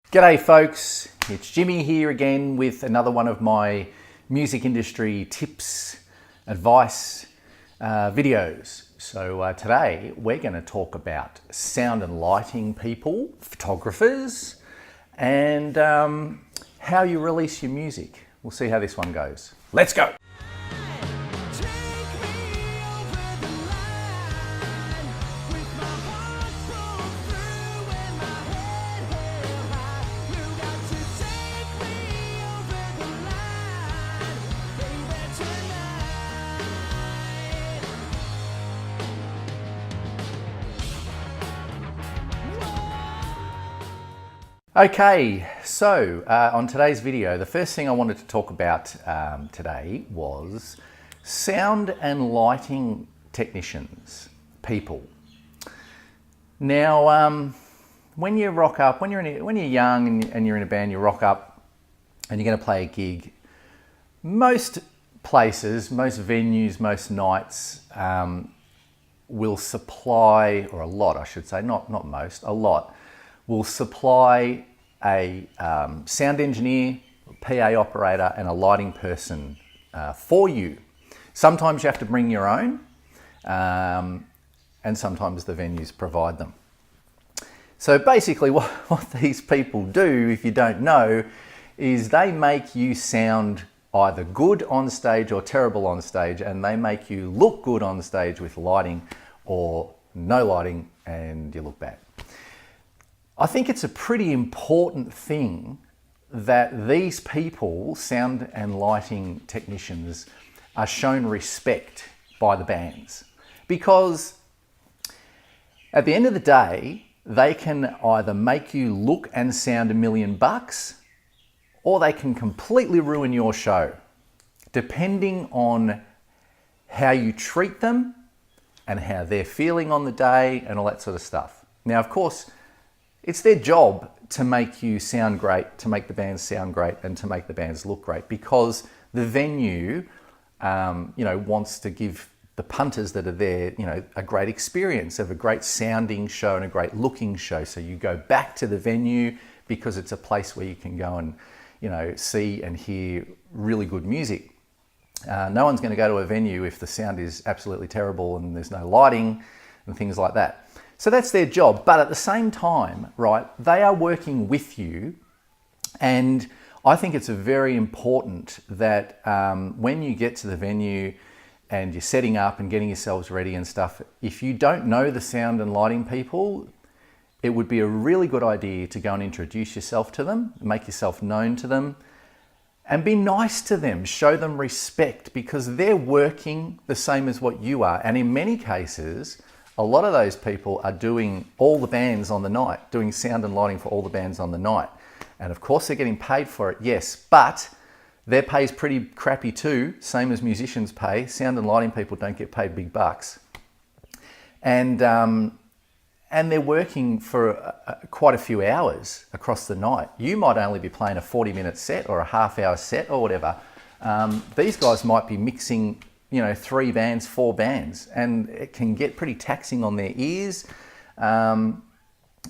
G'day folks, it's Jimmy here again with another one of my music industry tips, advice videos. So today we're going to talk about sound and lighting people, photographers, and how you release your music. We'll see how this one goes. Let's go! Okay, so on today's video, the first thing I wanted to talk about today was sound and lighting technicians, people. Now, when you rock up, when you're young and you're in a band, you rock up and you're going to play a gig. Most places, most venues, most nights will supply, or a lot, I should say, not most, a lot, will supply a sound engineer, PA operator, and a lighting person for you. Sometimes you have to bring your own, and sometimes the venues provide them. So basically what these people do, if you don't know, is they make you sound either good on stage or terrible on stage, and they make you look good on stage with lighting or no lighting and you look bad. I think it's a pretty important thing that these people, sound and lighting technicians, are shown respect by the bands, because at the end of the day, they can either make you look and sound $1 million, or they can completely ruin your show, depending on how you treat them and how they're feeling on the day and all that sort of stuff. Now, of course, it's their job to make you sound great, to make the bands sound great, and to make the bands look great, because the venue, wants to give the punters that are there, a great experience of a great sounding show and a great looking show. So you go back to the venue because it's a place where you can go and, see and hear really good music. No one's going to go to a venue if the sound is absolutely terrible and there's no lighting and things like that. So that's their job, but at the same time, right, they are working with you, and I think it's very important that when you get to the venue and you're setting up and getting yourselves ready and stuff, if you don't know the sound and lighting people, it would be a really good idea to go and introduce yourself to them, make yourself known to them, and be nice to them, show them respect, because they're working the same as what you are, and in many cases, a lot of those people are doing all the bands on the night, doing sound and lighting for all the bands on the night. And of course they're getting paid for it, yes, but their pay is pretty crappy too, same as musicians pay. Sound and lighting people don't get paid big bucks. And they're working for quite a few hours across the night. You might only be playing a 40-minute set or a half-hour set or whatever. These guys might be mixing 3 bands, 4 bands, and it can get pretty taxing on their ears, and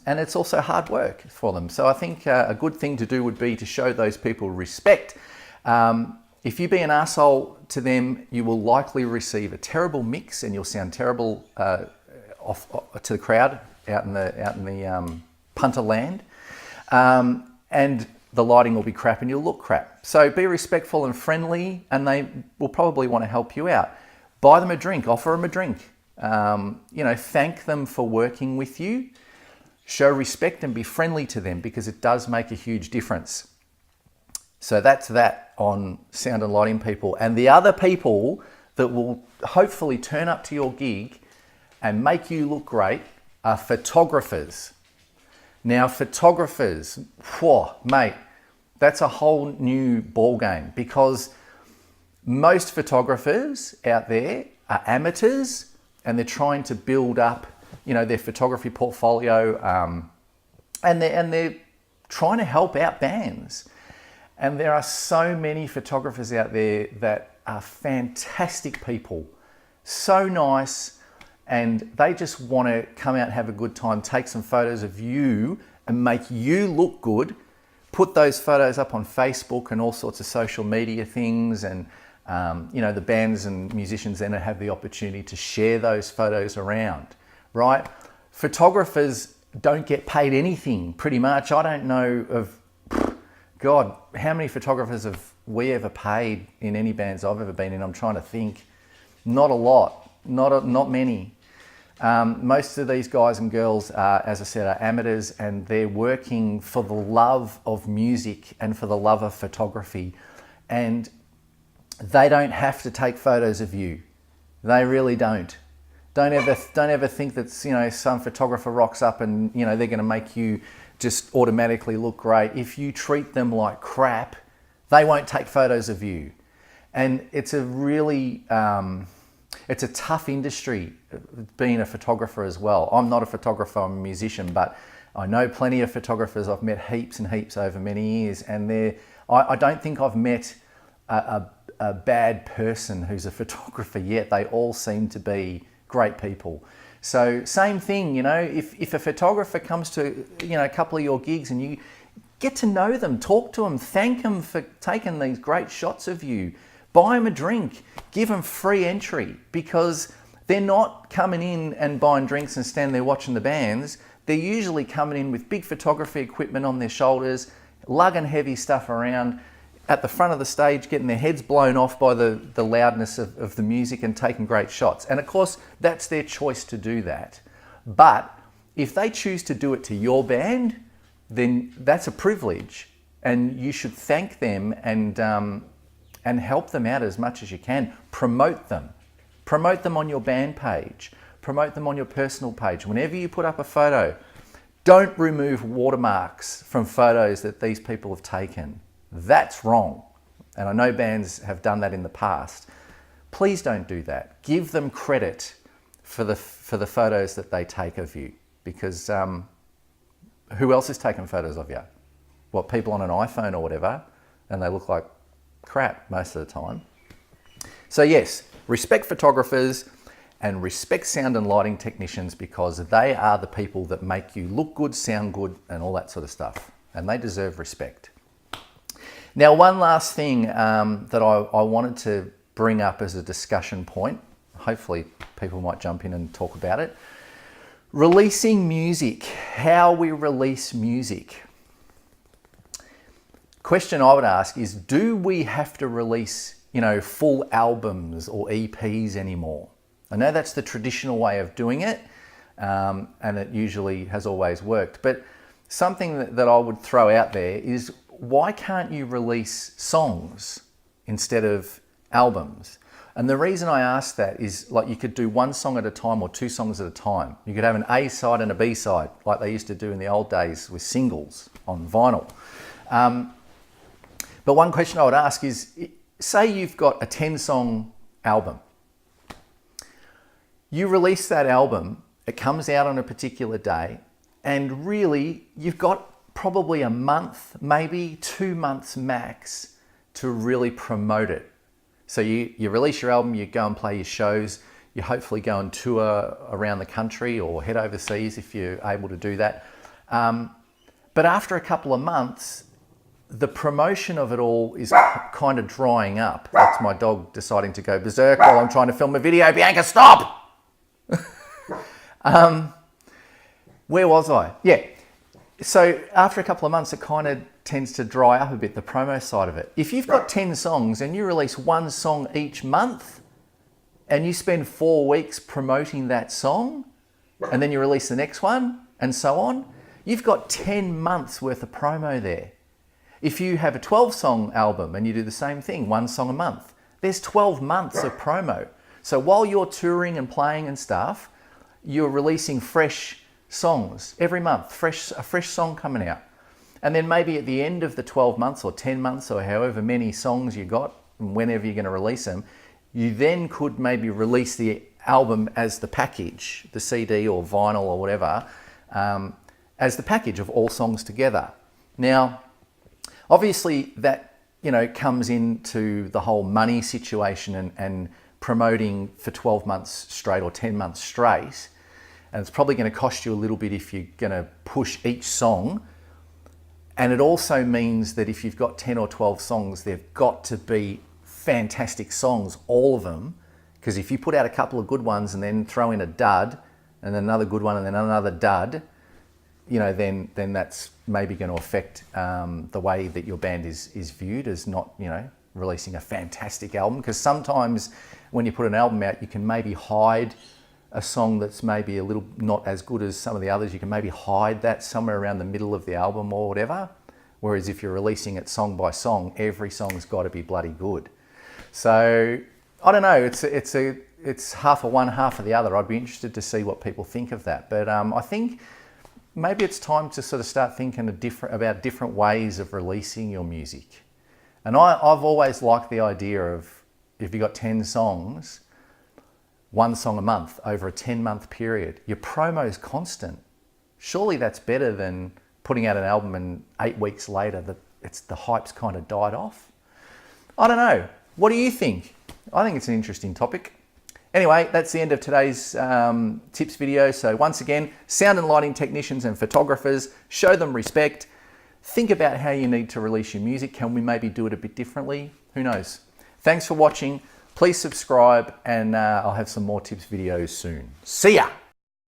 it's also hard work for them. So I think a good thing to do would be to show those people respect. If you be an arsehole to them, you will likely receive a terrible mix, and you'll sound terrible off to the crowd out in the punter land, and the lighting will be crap and you'll look crap. So be respectful and friendly, and they will probably want to help you out. Buy them a drink, offer them a drink. Thank them for working with you. Show respect and be friendly to them, because it does make a huge difference. So that's that on sound and lighting people. And the other people that will hopefully turn up to your gig and make you look great are photographers. Now, photographers, whoa, mate, that's a whole new ball game, because most photographers out there are amateurs and they're trying to build up, their photography portfolio, and they're trying to help out bands. And there are so many photographers out there that are fantastic people, so nice, and they just want to come out and have a good time, take some photos of you and make you look good put those photos up on Facebook and all sorts of social media things, and the bands and musicians then have the opportunity to share those photos around, right? Photographers don't get paid anything, pretty much. I don't know of, God, how many photographers have we ever paid in any bands I've ever been in? I'm trying to think. Not a lot, not many. Most of these guys and girls are, as I said, are amateurs, and they're working for the love of music and for the love of photography. And they don't have to take photos of you. They really don't. Don't ever think that some photographer rocks up and they're going to make you just automatically look great. If you treat them like crap, they won't take photos of you. And it's a really it's a tough industry, being a photographer as well. I'm not a photographer, I'm a musician, but I know plenty of photographers. I've met heaps and heaps over many years, and I don't think I've met a bad person who's a photographer yet. They all seem to be great people. So same thing, if a photographer comes to a couple of your gigs and you get to know them, talk to them, thank them for taking these great shots of you, buy them a drink, give them free entry, because they're not coming in and buying drinks and standing there watching the bands. They're usually coming in with big photography equipment on their shoulders, lugging heavy stuff around at the front of the stage, getting their heads blown off by the loudness of the music and taking great shots. And of course, that's their choice to do that. But if they choose to do it to your band, then that's a privilege, and you should thank them and help them out as much as you can. Promote them. Promote them on your band page. Promote them on your personal page. Whenever you put up a photo, don't remove watermarks from photos that these people have taken. That's wrong. And I know bands have done that in the past. Please don't do that. Give them credit for the photos that they take of you, because who else is taking photos of you? What, people on an iPhone or whatever, and they look like crap most of the time. So yes, respect photographers and respect sound and lighting technicians, because they are the people that make you look good, sound good, and all that sort of stuff. And they deserve respect. Now, one last thing that I wanted to bring up as a discussion point, hopefully people might jump in and talk about it. Releasing music, how we release music. Question I would ask is, do we have to release, full albums or EPs anymore? I know that's the traditional way of doing it, and it usually has always worked. But something that I would throw out there is, why can't you release songs instead of albums? And the reason I ask that is, like, you could do one song at a time or two songs at a time. You could have an A side and a B side, like they used to do in the old days with singles on vinyl. But one question I would ask is, say you've got a 10-song album. You release that album, it comes out on a particular day, and really you've got probably a month, maybe 2 months max, to really promote it. So you release your album, you go and play your shows, you hopefully go and tour around the country or head overseas if you're able to do that. But after a couple of months, the promotion of it all is kind of drying up. That's my dog deciding to go berserk while I'm trying to film a video. Bianca, stop! Where was I? Yeah. So after a couple of months, it kind of tends to dry up a bit, the promo side of it. If you've got 10 songs and you release one song each month, and you spend 4 weeks promoting that song, and then you release the next one, and so on, you've got 10 months worth of promo there. If you have a 12-song album and you do the same thing, one song a month, there's 12 months of promo. So while you're touring and playing and stuff, you're releasing fresh songs every month, a fresh song coming out. And then maybe at the end of the 12 months or 10 months or however many songs you got, whenever you're going to release them, you then could maybe release the album as the package, the CD or vinyl or whatever, as the package of all songs together. Now, obviously that, comes into the whole money situation and promoting for 12 months straight or 10 months straight. And it's probably going to cost you a little bit if you're going to push each song. And it also means that if you've got 10 or 12 songs, they've got to be fantastic songs, all of them. Because if you put out a couple of good ones and then throw in a dud and then another good one and then another dud, you know, then that's maybe going to affect the way that your band is viewed as not, you know, releasing a fantastic album. Because sometimes when you put an album out, you can maybe hide a song that's maybe a little not as good as some of the others. You can maybe hide that somewhere around the middle of the album or whatever. Whereas if you're releasing it song by song, every song's got to be bloody good. So I don't know. It's half of one, half of the other. I'd be interested to see what people think of that. But I think maybe it's time to sort of start thinking about different ways of releasing your music. And I've always liked the idea of if you've got 10 songs, one song a month over a 10-month period, your promo's constant. Surely that's better than putting out an album and 8 weeks later the hype's kind of died off. I don't know. What do you think? I think it's an interesting topic. Anyway, that's the end of today's tips video. So once again, sound and lighting technicians and photographers, show them respect. Think about how you need to release your music. Can we maybe do it a bit differently? Who knows? Thanks for watching. Please subscribe and I'll have some more tips videos soon. See ya!